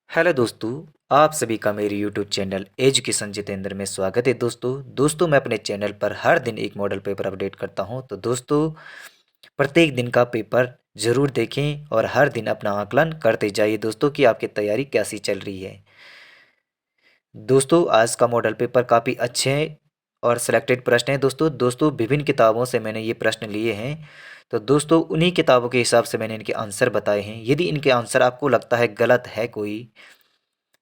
Hello दोस्तों, आप सभी का मेरे यूट्यूब चैनल एजुकेशन जितेंद्र में स्वागत है। दोस्तों मैं अपने चैनल पर हर दिन एक मॉडल पेपर अपडेट करता हूं। तो दोस्तों प्रत्येक दिन का पेपर ज़रूर देखें और हर दिन अपना आकलन करते जाइए दोस्तों कि आपकी तैयारी कैसी चल रही है। दोस्तों आज का मॉडल पेपर काफ़ी अच्छे हैं और सिलेक्टेड प्रश्न हैं। दोस्तों विभिन्न किताबों से मैंने ये प्रश्न लिए हैं। तो दोस्तों उन्हीं किताबों के हिसाब से मैंने इनके आंसर बताए हैं। यदि इनके आंसर आपको लगता है गलत है कोई,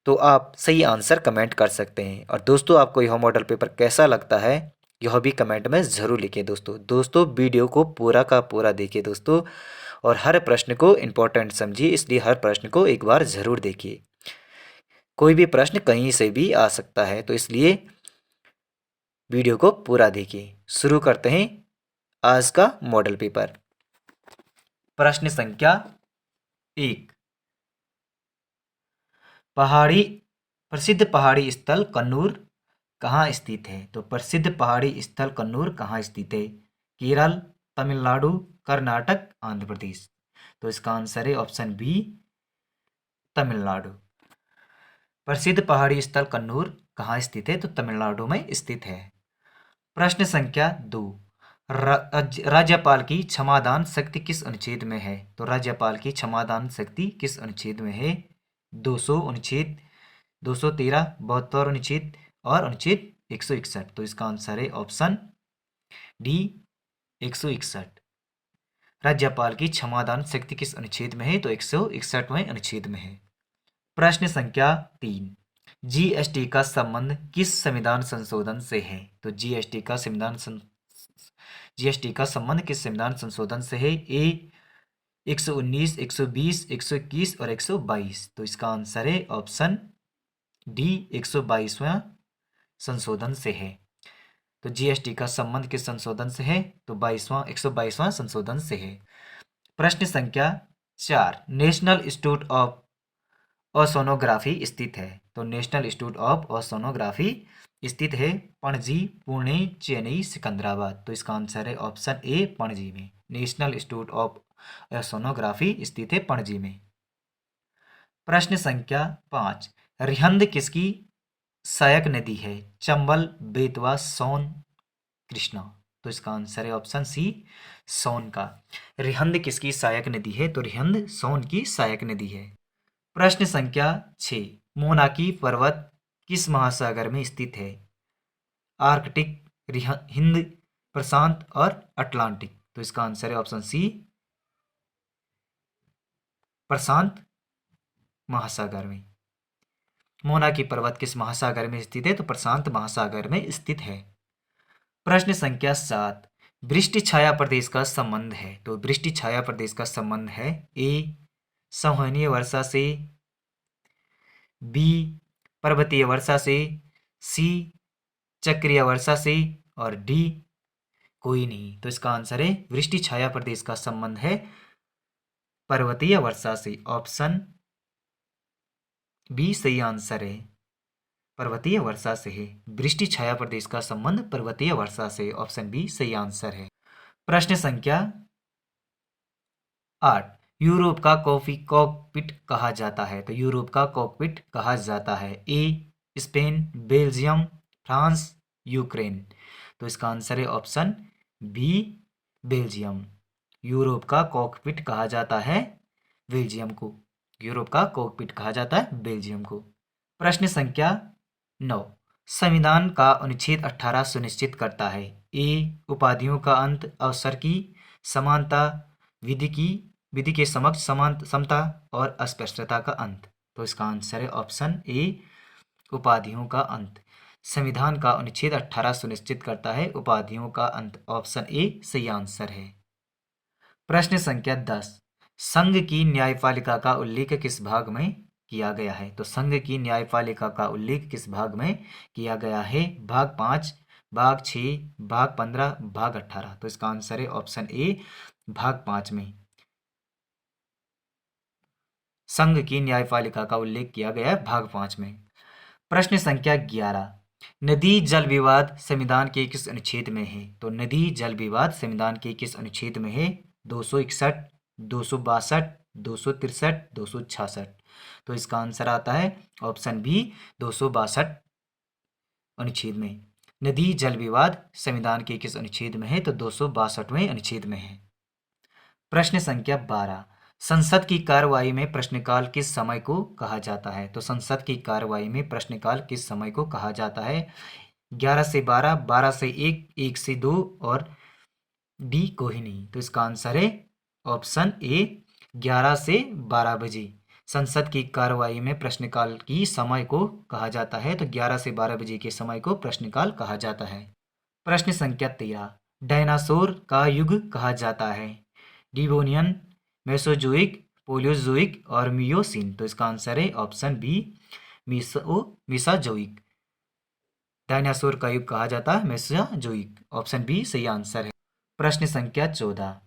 तो आप सही आंसर कमेंट कर सकते हैं। और दोस्तों आपको यह मॉडल पेपर कैसा लगता है यह भी कमेंट में ज़रूर लिखें। दोस्तों वीडियो को पूरा का पूरा देखिए दोस्तों, और हर प्रश्न को इम्पोर्टेंट समझिए, इसलिए हर प्रश्न को एक बार ज़रूर देखिए। कोई भी प्रश्न कहीं से भी आ सकता है, तो इसलिए वीडियो को पूरा देखिए। शुरू करते हैं आज का मॉडल पेपर। प्रश्न संख्या 1, पहाड़ी प्रसिद्ध पहाड़ी स्थल कन्नूर कहाँ स्थित है? तो प्रसिद्ध पहाड़ी स्थल कन्नूर कहाँ स्थित है? केरल, तमिलनाडु, कर्नाटक, आंध्र प्रदेश। तो इसका आंसर है ऑप्शन बी, तमिलनाडु। प्रसिद्ध पहाड़ी स्थल कन्नूर कहाँ स्थित है? तो तमिलनाडु में स्थित है। प्रश्न संख्या 2, राज्यपाल की क्षमादान शक्ति किस अनुच्छेद में है? तो राज्यपाल की क्षमादान शक्ति किस अनुच्छेद में है? 200 अनुच्छेद, 213, 72 अनुच्छेद और अनुच्छेद 161। तो इसका आंसर है ऑप्शन डी, 161। राज्यपाल की क्षमादान शक्ति किस अनुच्छेद में है? तो 161वें अनुच्छेद में है। प्रश्न संख्या 3, जीएसटी का संबंध किस संविधान संशोधन से है? तो जीएसटी का संबंध किस संविधान संशोधन से है? ए 119, 120, 121 और 122। तो इसका आंसर है ऑप्शन डी, 122वां संशोधन से है। तो जीएसटी का संबंध किस संशोधन से है? तो 122वां संशोधन से है। प्रश्न संख्या 4, नेशनल इंस्टीट्यूट ऑफ ओशोनोग्राफी स्थित है? तो नेशनल इंस्टीट्यूट ऑफ ओशोनोग्राफी स्थित है पणजी, पुणे, चेन्नई, सिकंदराबाद। तो इसका आंसर है ऑप्शन ए, पणजी में। नेशनल इंस्टीट्यूट ऑफ ओशोनोग्राफी स्थित है पणजी में। प्रश्न संख्या 5, रिहंद किसकी सहायक नदी है? चंबल, बेतवा, सोन, कृष्णा। तो इसका आंसर है ऑप्शन सी, सोन का। रिहंद किसकी सहायक नदी है? तो रिहंद सोन की सहायक नदी है। प्रश्न संख्या 6, मोनाकी पर्वत किस महासागर में स्थित है? आर्कटिक, हिंद प्रशांत और अटलांटिक। तो इसका आंसर है ऑप्शन सी, प्रशांत महासागर में। मोनाकी पर्वत किस महासागर में स्थित है? तो प्रशांत महासागर में स्थित है। प्रश्न संख्या 7, वृष्टि छाया प्रदेश का संबंध है? तो वृष्टि छाया प्रदेश का संबंध है ए, संवहनीय वर्षा से, बी, पर्वतीय वर्षा से, सी, चक्रीय वर्षा से और डी, कोई नहीं। तो इसका आंसर है वृष्टि छाया प्रदेश का संबंध है पर्वतीय वर्षा से। ऑप्शन बी सही आंसर है, पर्वतीय वर्षा से है। वृष्टि छाया प्रदेश का संबंध पर्वतीय वर्षा से। ऑप्शन बी सही आंसर है। प्रश्न संख्या 8, यूरोप का कॉफी कॉकपिट कहा जाता है? तो यूरोप का कॉकपिट कहा जाता है ए, स्पेन, बेल्जियम, फ्रांस, यूक्रेन। तो इसका आंसर है ऑप्शन बी, बेल्जियम। यूरोप का कॉकपिट कहा जाता है बेल्जियम को। यूरोप का कॉकपिट कहा जाता है बेल्जियम को। प्रश्न संख्या 9, संविधान का अनुच्छेद 18 सुनिश्चित करता है? ए, उपाधियों का अंत, अवसर की समानता, विधि के समक्ष समान समता और अस्पृश्यता का अंत। तो इसका आंसर है ऑप्शन ए, उपाधियों का अंत। संविधान का अनुच्छेद 18 सुनिश्चित करता है उपाधियों का अंत। ऑप्शन ए सही आंसर है। प्रश्न संख्या 10, संघ की न्यायपालिका का उल्लेख किस भाग में किया गया है? तो संघ की न्यायपालिका का उल्लेख किस भाग में किया गया है? भाग 5, भाग 6, भाग 15, भाग 18। तो इसका आंसर है ऑप्शन ए, भाग 5 में संघ की न्यायपालिका का उल्लेख किया गया है, भाग 5 में। प्रश्न संख्या 11, नदी जल विवाद संविधान के किस अनुच्छेद में है? तो नदी जल विवाद संविधान के किस अनुच्छेद में है? 261, 262, 263, 266। तो इसका आंसर आता है ऑप्शन बी 262 अनुच्छेद में। नदी जल विवाद संविधान के किस अनुच्छेद में है? तो 262वें अनुच्छेद में है। प्रश्न संख्या 12, संसद की कार्यवाही में प्रश्नकाल किस समय को कहा जाता है? तो संसद की कार्यवाही में प्रश्नकाल किस समय को कहा जाता है? 11 से 12, 12 से 1, 1 से 2 और डी कोई नहीं। तो इसका आंसर है ऑप्शन ए 11 से 12 बजे। संसद की कार्यवाही में प्रश्नकाल की समय को कहा जाता है, तो 11 से 12 बजे के समय को प्रश्नकाल कहा जाता है। प्रश्न संख्या 13, डायनासोर का युग कहा जाता है? डिवोनियन, मेसोजोइक, पोलियोजोइक और मियोसिन। तो इसका आंसर है ऑप्शन बी मेसोजोइक। डायनासोर का युग कहा जाता है मेसोजोइक। ऑप्शन बी सही आंसर है। प्रश्न संख्या 14,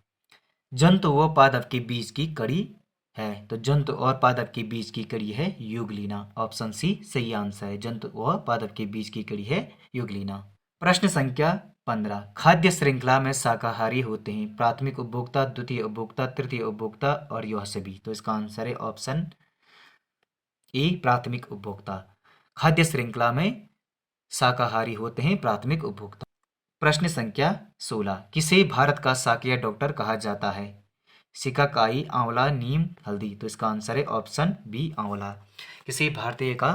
जंतु व पादप के बीच की कड़ी है? तो जंतु और पादप के बीच की कड़ी है युगलीना। ऑप्शन सी सही आंसर है। जंतु व पादप के बीच की कड़ी है युगलीना। प्रश्न संख्या 15, खाद्य श्रृंखला में शाकाहारी होते हैं प्राथमिक उपभोक्ता, द्वितीय उपभोक्ता, तृतीय उपभोक्ता और यह सभी। तो इसका आंसर है ऑप्शन ए प्राथमिक उपभोक्ता। खाद्य श्रृंखला में शाकाहारी होते हैं प्राथमिक उपभोक्ता। प्रश्न संख्या 16, किसे भारत का शाकीय डॉक्टर कहा जाता है? सिकाकाई, आंवला, नीम, हल्दी। तो इसका आंसर है ऑप्शन बी आंवला। किसी भारतीय का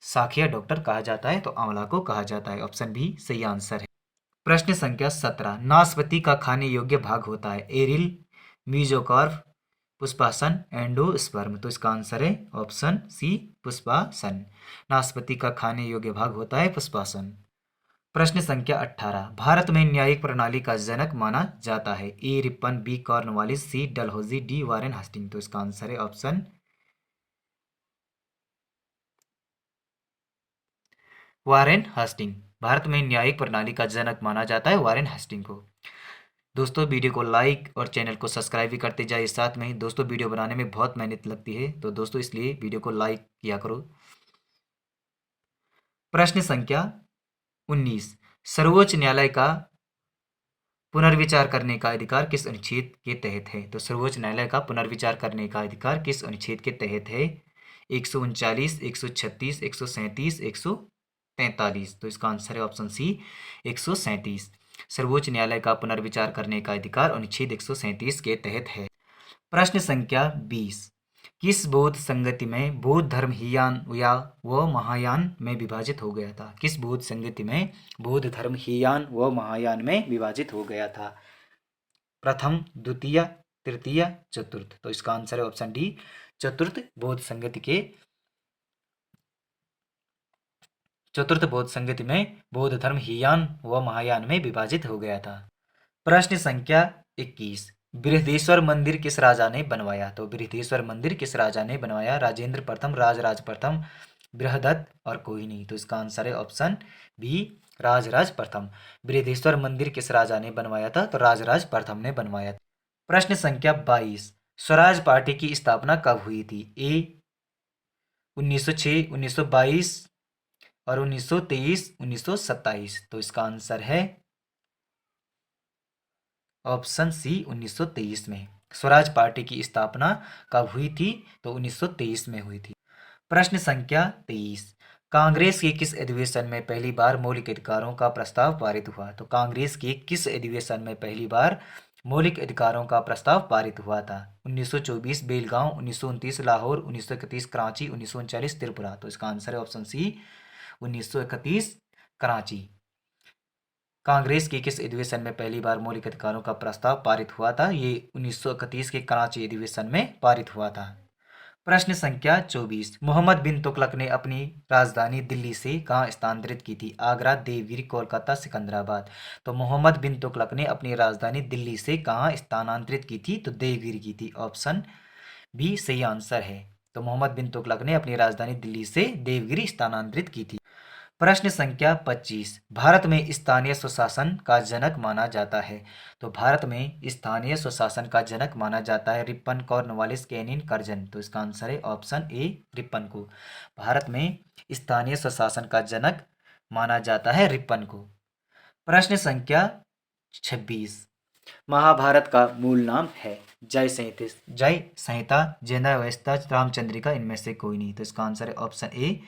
शाकीय डॉक्टर कहा जाता है? तो आंवला को कहा जाता है। ऑप्शन बी सही आंसर है। प्रश्न संख्या 17, नाशपाती का खाने योग्य भाग होता है? एरिल, मीजोकार्प, पुष्पासन, एंडोस्पर्म। तो इसका आंसर है ऑप्शन सी पुष्पासन। नाशपाती का खाने योग्य भाग होता है पुष्पासन। प्रश्न संख्या 18, भारत में न्यायिक प्रणाली का जनक माना जाता है? ए रिपन, बी कॉर्नवालिस, सी डलहौजी, डी वारेन हेस्टिंग। तो इसका आंसर है ऑप्शन वारेन हेस्टिंग। भारत में न्यायिक प्रणाली का जनक माना जाता है वारेन हेस्टिंग को। दोस्तों वीडियो को लाइक और चैनल को सब्सक्राइब भी करते जाइए। साथ में ही दोस्तों वीडियो बनाने में बहुत मेहनत लगती है, तो दोस्तों इसलिए वीडियो को लाइक किया करो। प्रश्न संख्या 19, सर्वोच्च न्यायालय का पुनर्विचार करने का अधिकार किस अनुच्छेद के तहत है? तो सर्वोच्च न्यायालय का पुनर्विचार करने का अधिकार किस अनुच्छेद के तहत है? 139, 136, 137, 143। तो इसका आंसर है ऑप्शन सी 137। सर्वोच्च न्यायालय का पुनर्विचार करने का अधिकार अनुच्छेद 137 के तहत है। प्रश्न संख्या 20, किस बौद्ध संगति में बौद्ध धर्म हीयान व महायान में विभाजित हो गया था? किस बौद्ध संगति में बौद्ध धर्म हीयान व महायान में विभाजित हो गया था? प्रथम, द्वितीय, तृतीय, चतुर्थ। तो इसका आंसर है ऑप्शन डी चतुर्थ बौद्ध संगति में बौद्ध धर्म हीयान व महायान में विभाजित हो गया था। प्रश्न संख्या 21, बृहदेश्वर मंदिर किस राजा ने बनवाया? तो बृहदेश्वर मंदिर किस राजा ने बनवाया? राजेंद्र प्रथम, राजराज प्रथम, बृहदत्त और कोई नहीं। तो इसका आंसर है ऑप्शन बी राजराज प्रथम। बृहदेश्वर मंदिर किस राजा ने बनवाया था? तो राजराज प्रथम ने बनवाया था। प्रश्न संख्या 22, स्वराज पार्टी की स्थापना कब हुई थी? ए 1906, 1922 और 1923, 1927। तो इसका आंसर है ऑप्शन सी 1923 में। स्वराज पार्टी की स्थापना कब हुई थी? तो 1923 में हुई थी। प्रश्न संख्या 23, कांग्रेस के किस अधिवेशन में पहली बार मौलिक अधिकारों का प्रस्ताव पारित हुआ? तो कांग्रेस के किस अधिवेशन में पहली बार मौलिक अधिकारों का प्रस्ताव पारित हुआ था? 1924 बेलगांव, 1929 लाहौर, 1931 कराची, 1939 त्रिपुरा। तो इसका आंसर है ऑप्शन सी 1931 कराची। कांग्रेस के किस अधिवेशन में पहली बार मौलिक अधिकारों का प्रस्ताव पारित हुआ था? ये 1931 के कराची अधिवेशन में पारित हुआ था। प्रश्न संख्या 24, मोहम्मद बिन तुगलक ने अपनी राजधानी दिल्ली से कहाँ स्थानांतरित की थी? आगरा, देवगिरी, कोलकाता, सिकंदराबाद। तो मोहम्मद बिन तुगलक ने अपनी राजधानी दिल्ली से कहाँ स्थानांतरित की थी? तो देवगिरी की थी। ऑप्शन बी सही आंसर है। तो मोहम्मद बिन तुगलक ने अपनी राजधानी दिल्ली से देवगिरी स्थानांतरित की थी। प्रश्न संख्या 25, भारत में स्थानीय स्वशासन का जनक माना जाता है? तो भारत में स्थानीय स्वशासन का जनक माना जाता है रिपन, कॉर्नवालिस, केनिन, कर्जन। तो इसका आंसर है ऑप्शन ए रिपन को। भारत में स्थानीय स्वशासन का जनक माना जाता है रिपन को। प्रश्न संख्या 26, महाभारत का मूल नाम है? जय संहिता, जय संहिता, जयंदा व्यवस्था, रामचंद्रिका, इनमें से कोई नहीं। तो इसका आंसर है ऑप्शन ए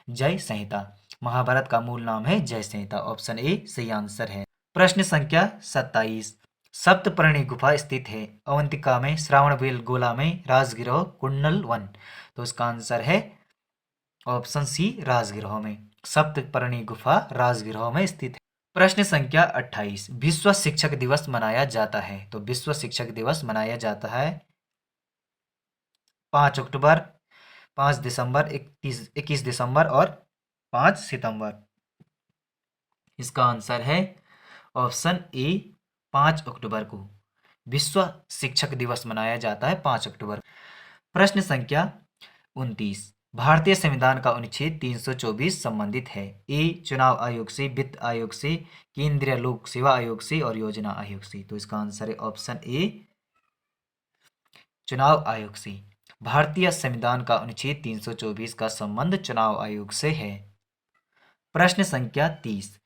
जय संहिता। महाभारत का मूल नाम है जय संहिता। ऑप्शन ए सही आंसर है। प्रश्न संख्या 27। सप्तपर्णी गुफा स्थित है अवंतिका में, श्रावणबेल गोला में, राजगिरह, कुंडल वन। तो इसका आंसर है ऑप्शन सी राजगिरह में। सप्तपर्णी गुफा राजगिरह में स्थित है। प्रश्न संख्या 28। विश्व शिक्षक दिवस मनाया जाता है? तो विश्व शिक्षक दिवस मनाया जाता है 5 अक्टूबर, 5 दिसंबर, 21 दिसंबर और 5 सितंबर। इसका आंसर है ऑप्शन ए 5 अक्टूबर को विश्व शिक्षक दिवस मनाया जाता है 5 अक्टूबर। प्रश्न संख्या 29। भारतीय संविधान का अनुच्छेद 324 संबंधित है? ए चुनाव आयोग से, वित्त आयोग से, केंद्रीय लोक सेवा आयोग से और योजना आयोग से। तो इसका आंसर है ऑप्शन ए चुनाव आयोग से। भारतीय संविधान का अनुच्छेद 324 का संबंध चुनाव आयोग से है। प्रश्न संख्या 30।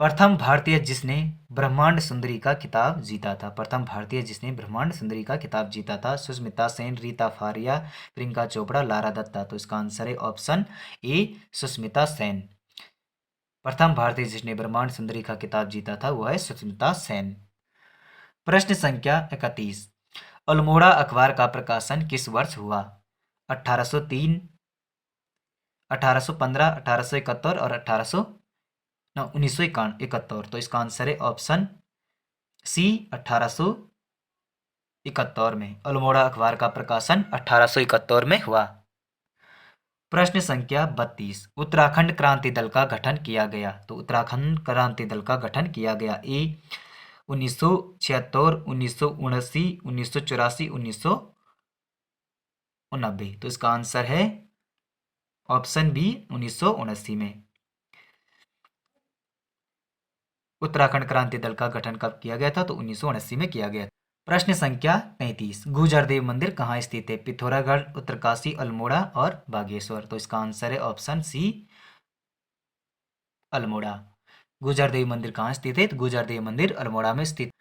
प्रथम भारतीय जिसने ब्रह्मांड सुंदरी का खिताब जीता था? प्रथम भारतीय जिसने ब्रह्मांड सुंदरी का खिताब जीता था? सुष्मिता सेन, रीता फारिया, प्रियंका चोपड़ा, लारा दत्ता। तो इसका आंसर है ऑप्शन ए सुष्मिता सेन। प्रथम भारतीय जिसने ब्रह्मांड सुंदरी का खिताब जीता था वह है सुष्मिता सेन। प्रश्न संख्या 31। अल्मोड़ा अखबार का प्रकाशन किस वर्ष हुआ? 1803, 1815, 1871 और 1971। तो इसका आंसर है ऑप्शन सी 1871 में। अल्मोड़ा अखबार का प्रकाशन 1871 में हुआ। प्रश्न संख्या 32। उत्तराखंड क्रांति दल का गठन किया गया? तो उत्तराखंड क्रांति दल का गठन किया गया ए 1976, 1979, 1984, 1990। तो इसका आंसर है ऑप्शन बी 1979 में। उत्तराखंड क्रांति दल का गठन कब किया गया था? तो 1979 में किया गया। प्रश्न संख्या 33। गुर्जरदेव मंदिर कहाँ स्थित है? पिथौरागढ़, उत्तरकाशी, अल्मोड़ा और बागेश्वर। तो इसका आंसर है ऑप्शन सी अल्मोड़ा। गुर्जरदेव मंदिर कहाँ स्थित है? तो गुर्जरदेव मंदिर अल्मोड़ा में स्थित।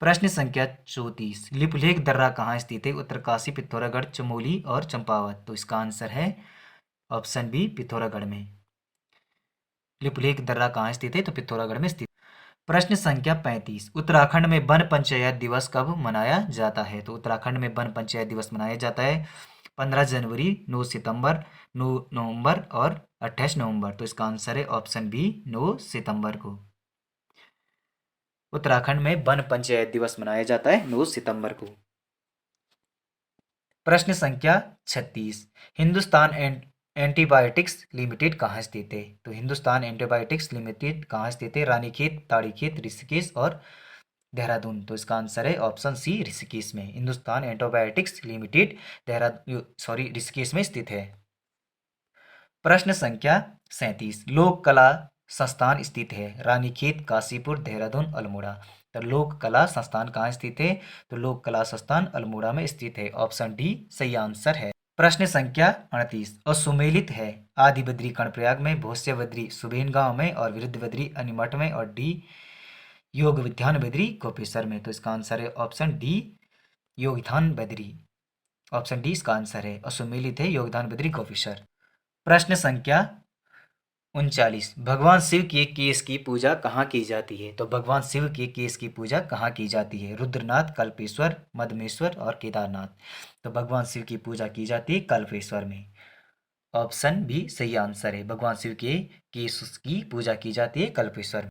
प्रश्न संख्या 34। लिपुलेख दर्रा कहाँ स्थित है? उत्तरकाशी, पिथौरागढ़, चमोली और चंपावत। तो इसका आंसर है ऑप्शन बी पिथौरागढ़ में। लिपुलेख दर्रा कहाँ स्थित है? तो पिथौरागढ़ में स्थित। प्रश्न संख्या 35। उत्तराखंड में वन पंचायत दिवस कब मनाया जाता है? तो उत्तराखंड में वन पंचायत दिवस मनाया जाता है 15 जनवरी, 9 सितंबर, 9 नवंबर और 28 नवंबर। तो इसका आंसर है ऑप्शन बी 9 सितंबर को। उत्तराखंड में वन पंचायत दिवस मनाया जाता है 9 सितंबर को। प्रश्न संख्या 36। हिंदुस्तान एंटीबायोटिक्स लिमिटेड कहाँ स्थित है? तो हिंदुस्तान एंटीबायोटिक्स लिमिटेड कहाँ स्थित है? रानीखेत, ताड़ीखेत, ऋषिकेश और देहरादून। तो इसका आंसर है ऑप्शन सी ऋषिकेश में। हिंदुस्तान एंटीबायोटिक्स लिमिटेड ऋषिकेश में स्थित है। प्रश्न संख्या 37। लोक कला संस्थान स्थित है रानीखेत, काशीपुर, देहरादून, अल्मोड़ा। तो लोक कला संस्थान कहाँ स्थित है? तो लोक कला संस्थान अल्मोड़ा में स्थित है। ऑप्शन डी सही आंसर है। प्रश्न संख्या 38। असुमेलित है आदि बद्री कर्णप्रयाग में, भोस्य बद्री सुबेन गांव में और विरुद्ध बद्री अनिमठ में और डी योग विधान बद्री गोपेश्वर में। तो इसका आंसर है ऑप्शन डी योगधान बद्री। ऑप्शन डी इसका आंसर है। असुमेलित है योगदान बद्री गोपेश्वर। प्रश्न संख्या 39। भगवान शिव के केस की पूजा कहाँ की जाती है? तो भगवान शिव के केस की पूजा कहाँ की जाती है? रुद्रनाथ, कल्पेश्वर, मदमेश्वर और केदारनाथ। तो भगवान शिव की पूजा की जाती है कल्पेश्वर में। ऑप्शन बी सही आंसर है। भगवान शिव के केस की पूजा की जाती है कल्पेश्वर।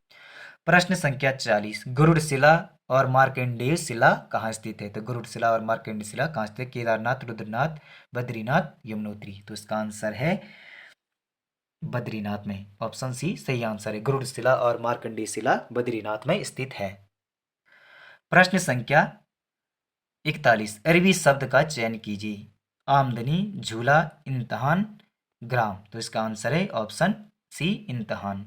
प्रश्न संख्या 40। गरुड़ शिला और मार्कंडेय शिला कहाँ स्थित है? तो गरुड़ शिला और मार्कंडेय शिला कहाँ स्थित है? केदारनाथ, रुद्रनाथ, बद्रीनाथ, यमुनोत्री। तो इसका आंसर है बद्रीनाथ में। ऑप्शन सी सही आंसर है। गरुड़ शिला और मार्कंडेय शिला बद्रीनाथ में स्थित है। प्रश्न संख्या 41। अरबी शब्द का चयन कीजिए। आमदनी, झूला, इम्तहान, ग्राम। तो इसका आंसर है ऑप्शन सी इम्तहान।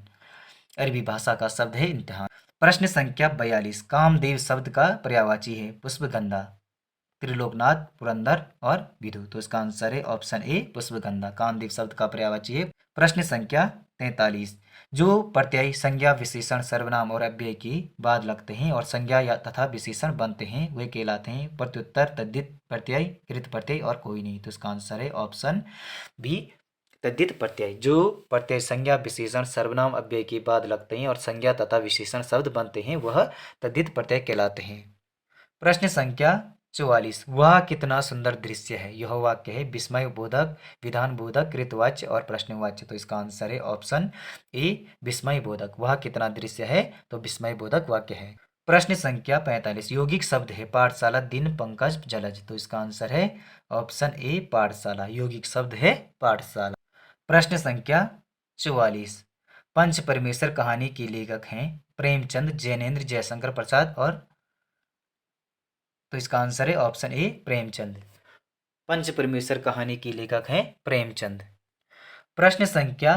अरबी भाषा का शब्द है इम्तिहान। प्रश्न संख्या 42। कामदेव शब्द का पर्यायवाची है पुष्पगंधा, त्रिलोकनाथ, पुरंदर और विधु। तो इसका आंसर है ऑप्शन ए पुष्पगंधा। कामदेव शब्द का पर्यायवाची है। प्रश्न संख्या 43 जो प्रत्यय संज्ञा विशेषण सर्वनाम और अव्यय के बाद लगते हैं और संज्ञा या तथा विशेषण बनते हैं वे कहलाते हैं प्रत्युत्तर, तद्धित प्रत्यय, कृत प्रत्यय और कोई नहीं। तो इसका आंसर है ऑप्शन बी तद्धित प्रत्यय। जो प्रत्यय संज्ञा विशेषण सर्वनाम अव्यय के बाद लगते हैं और संज्ञा तथा विशेषण शब्द बनते हैं वह तद्धित प्रत्यय कहलाते हैं। प्रश्न संख्या 44 वह कितना सुंदर दृश्य है। यह वाक्य है विस्मय बोधक, विधान बोधक, कृतवाच्य और प्रश्नवाच्य। तो इसका आंसर है ऑप्शन ए विस्मय बोधक। वह कितना दृश्य है तो विस्मय बोधक वाक्य है। प्रश्न संख्या 45 यौगिक शब्द है पाठशाला, दिन, पंकज, जलज। तो इसका आंसर है ऑप्शन ए पाठशाला। यौगिक शब्द है पाठशाला। प्रश्न संख्या 44 पंच परमेश्वर कहानी के लेखक हैं प्रेमचंद, जैनेन्द्र, जयशंकर प्रसाद और तो इसका आंसर है ऑप्शन ए प्रेमचंद। पंच परमेश्वर कहानी के लेखक हैं प्रेमचंद। प्रश्न संख्या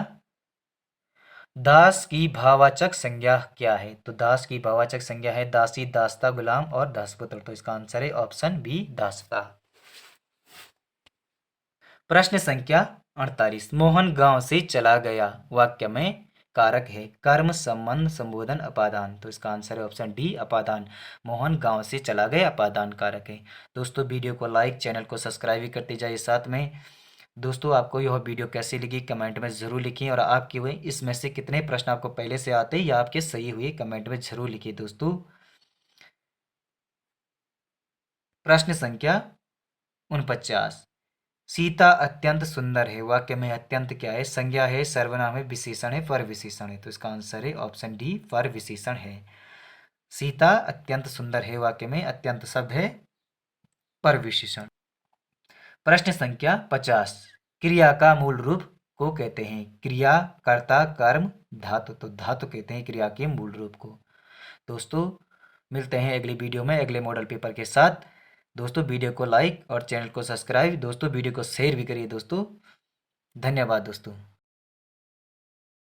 दास की भाववाचक संज्ञा क्या है। तो दास की भाववाचक संज्ञा है दासी, दासता, गुलाम और दासपुत्र। तो इसका आंसर है ऑप्शन बी दासता। प्रश्न संख्या 48 मोहन गांव से चला गया वाक्य में कारक है कर्म, संबंध, संबोधन, अपादान। तो इसका आंसर है ऑप्शन डी अपादान। मोहन गांव से चला गया अपादान कारक है। दोस्तों वीडियो को लाइक, चैनल को सब्सक्राइब भी करते जाइए साथ में। दोस्तों आपको यह वीडियो कैसी लगी कमेंट में ज़रूर लिखिए और आपके हुए इसमें से कितने प्रश्न आपको पहले से आते हैं या आपके सही हुए कमेंट में ज़रूर लिखिए। दोस्तों प्रश्न संख्या 49 सीता अत्यंत सुंदर है वाक्य में अत्यंत क्या है। संज्ञा है, सर्वनाम है, विशेषण है, पर विशेषण है। तो इसका आंसर है ऑप्शन डी पर विशेषण है। सीता अत्यंत सुंदर है वाक्य में अत्यंत शब्द है पर विशेषण। प्रश्न संख्या 50 क्रिया का मूल रूप को कहते हैं। क्रिया, कर्ता, कर्म, धातु। तो धातु कहते हैं क्रिया के मूल रूप को। दोस्तों मिलते हैं अगली वीडियो में अगले मॉडल पेपर के साथ। दोस्तों वीडियो को लाइक और चैनल को सब्सक्राइब, दोस्तों वीडियो को शेयर भी करिए दोस्तों। धन्यवाद दोस्तों।